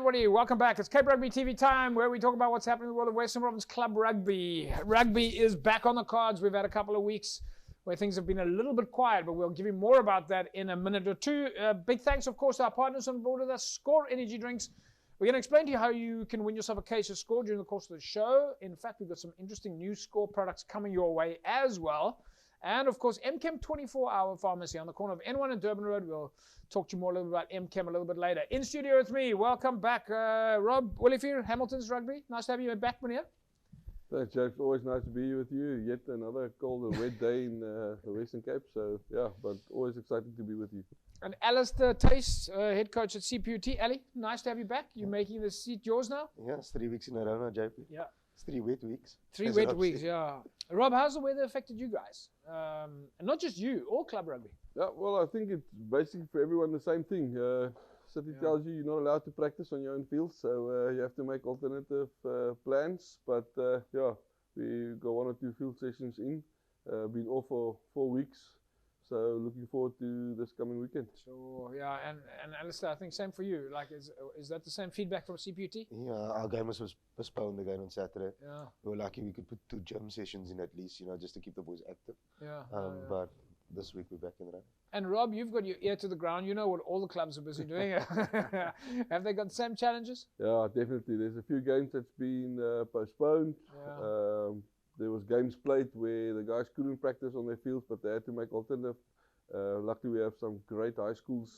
everybody, welcome back. It's Cape Rugby TV time, where we talk about what's happening in the world of Western Province Club Rugby. Rugby is back on the cards. We've had a couple of weeks where things have been a little bit quiet, but we'll give you more about that in a minute or two. Big thanks, of course, to our partners on board with us, Score Energy Drinks. We're going to explain to you how you can win yourself a case of Score during the course of the show. In fact, we've got some interesting new Score products coming your way as well. And, of course, MChem 24-hour pharmacy on the corner of N1 and Durban Road. We'll talk to you more a little bit about MChem a little bit later. In studio with me, welcome back, Rob Willifier, Hamilton's Rugby. Nice to have you back, Meneer. Thanks, Jack. Always nice to be with you. Yet another cold and wet day in the Western Cape. So, yeah, but always exciting to be with you. And Alistair Tace, head coach at CPUT. Ali, nice to have you back. You're making the seat yours now? Yeah, it's 3 weeks in a row now, JP. Yeah. It's 3 wet weeks. 3 wet weeks, yeah. Rob, how's the weather affected you guys? And not just you, all club rugby. Yeah, well, I think it's basically for everyone the same thing. City tells you you're not allowed to practice on your own field, so you have to make alternative plans. But yeah, we got 1 or 2 field sessions in. Been off for 4 weeks. So looking forward to this coming weekend. Sure, yeah, and Alistair, I think same for you. Like, is that the same feedback from CPUT? Yeah, our game was postponed again on Saturday. Yeah. We were lucky we could put 2 gym sessions in at least, just to keep the boys active. Yeah. But this week we're back in the run. And Rob, you've got your ear to the ground. You know what all the clubs are busy doing. Have they got the same challenges? Yeah, definitely. There's a few games that's been postponed. Yeah. There was games played where the guys couldn't practice on their fields, but they had to make alternative. Luckily, we have some great high schools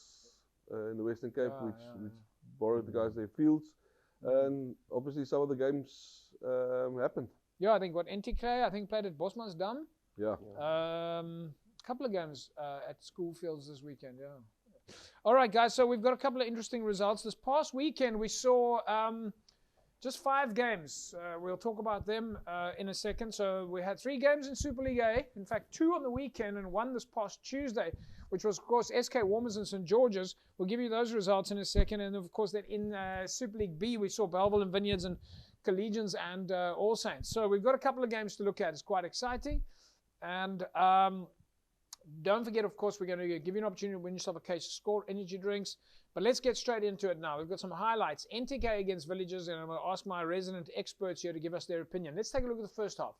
in the Western Cape, which borrowed the guys their fields. And obviously, some of the games happened. Yeah, I think Ntk, played at Bosmansdam. Yeah. A couple of games at school fields this weekend, yeah. All right, guys, so we've got a couple of interesting results. This past weekend, we saw just 5 games. We'll talk about them in a second. So we had 3 games in Super League A. In fact, 2 on the weekend and 1 this past Tuesday, which was, of course, SK Warmers and St. George's. We'll give you those results in a second. And, of course, that in Super League B, we saw Belleville and Vineyards and Collegians and All Saints. So we've got a couple of games to look at. It's quite exciting. And don't forget, of course, we're going to give you an opportunity to win yourself a case of Score Energy Drinks. But let's get straight into it now. We've got some highlights. Ntk against Villagers, and I'm going to ask my resident experts here to give us their opinion. Let's take a look at the first half.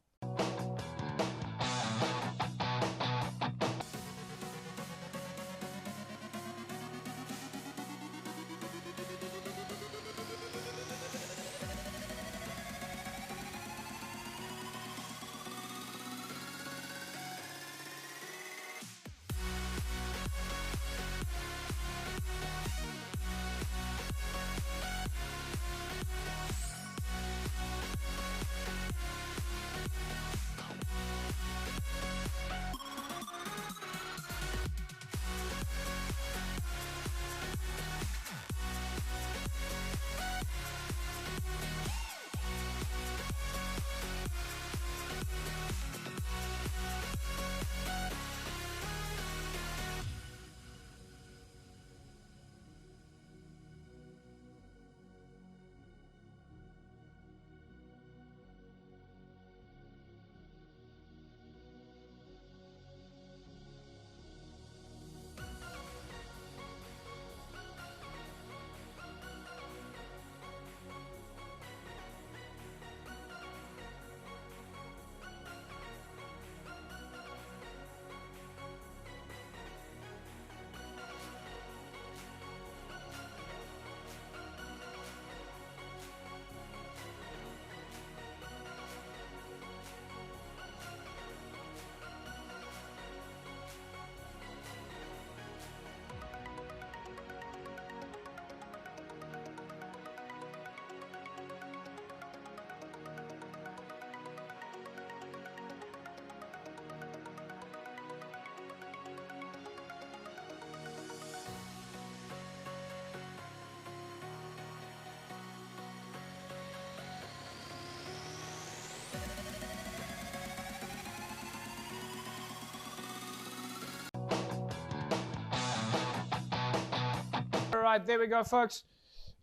All right, there we go, folks.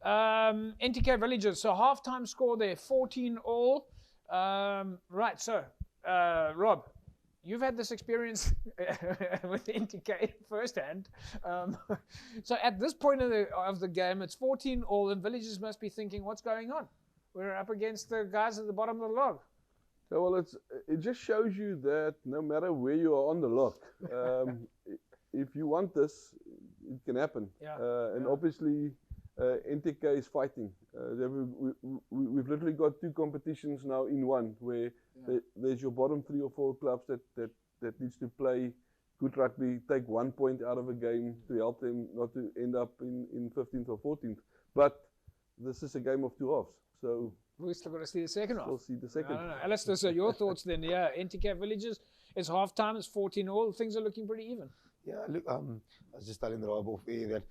Ntk Villagers. So halftime score there, 14-all. Right, so Rob, you've had this experience with Ntk firsthand. So at this point of the game, it's 14-all, and Villagers must be thinking, what's going on? We're up against the guys at the bottom of the log. So, well, it just shows you that no matter where you are on the log, if you want this, it can happen. Yeah. And obviously, Ntk is fighting. We've literally got 2 competitions now in one, where there's your bottom 3 or 4 clubs that needs to play good rugby, take 1 point out of a game to help them not to end up in 15th or 14th. But this is a game of 2 halves, so we're still going to see the second half. we'll see the second. I don't know. Alistair, so your thoughts then? Yeah, Ntk Villagers, it's half-time, it's 14-all, things are looking pretty even. Yeah, look, I was just telling the Rob off air that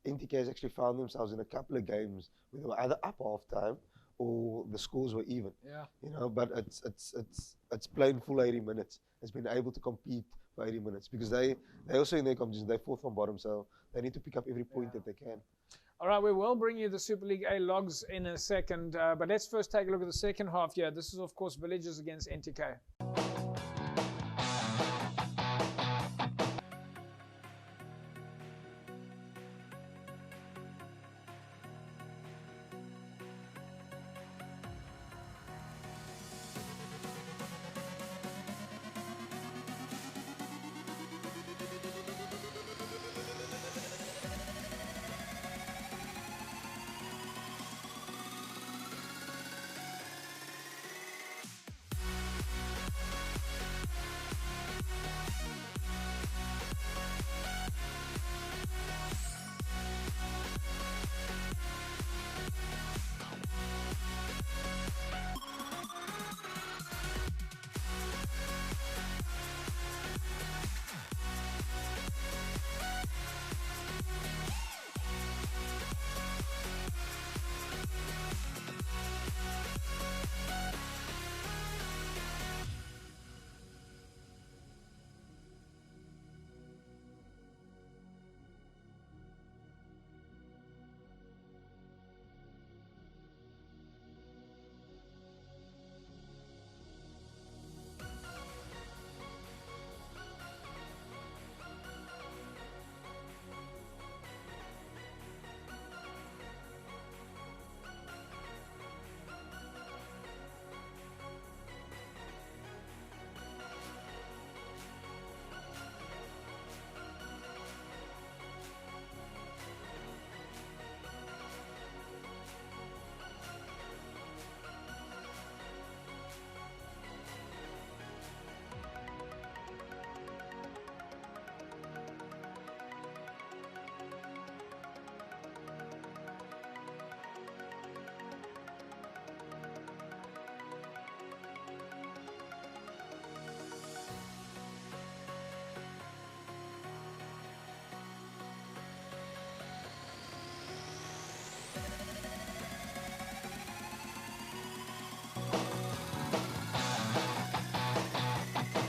Ntk has actually found themselves in a couple of games where they were either up half-time or the scores were even. Yeah. You know, but it's playing full 80 minutes. It's been able to compete for 80 minutes because they also in their competition, they're 4th from bottom, so they need to pick up every point that they can. All right, we will bring you the Super League A logs in a second, but let's first take a look at the second half here. This is, of course, Villagers against Ntk.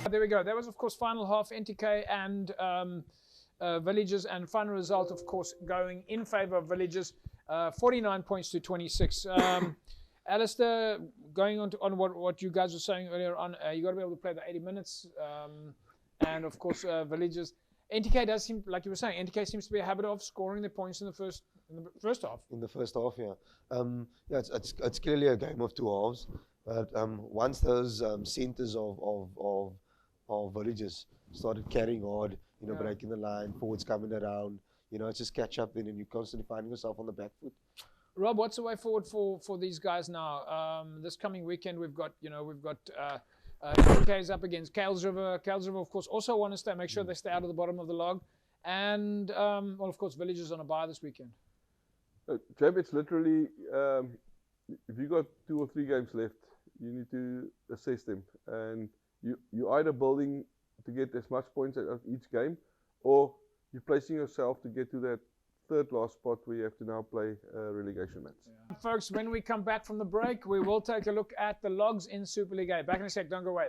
There we go. That was, of course, final half, Ntk and Villagers, and final result, of course, going in favour of Villagers, 49 points to 26. Alistair, going on what you guys were saying earlier on, you got to be able to play the 80 minutes, and of course, Villagers. Ntk does seem, like you were saying, Ntk seems to be a habit of scoring the points in the first half. In the first half, yeah. Yeah, it's clearly a game of 2 halves. But once those centres of Villagers started carrying hard, you know, breaking the line, forwards coming around, you know, it's just catch up then, and you're constantly finding yourself on the back foot. Rob, what's the way forward for these guys now? This coming weekend, we've got Ntk up against Kales River. Kales River, of course, also want to make sure they stay out of the bottom of the log, and well, of course, Villagers on a bye this weekend. Jeb, it's literally if you got 2 or 3 games left, you need to assess them, and you're either building to get as much points out of each game, or you're placing yourself to get to that 3rd last spot where you have to now play a relegation match. Yeah. Folks, when we come back from the break, we will take a look at the logs in Super League A. Back in a sec, don't go away.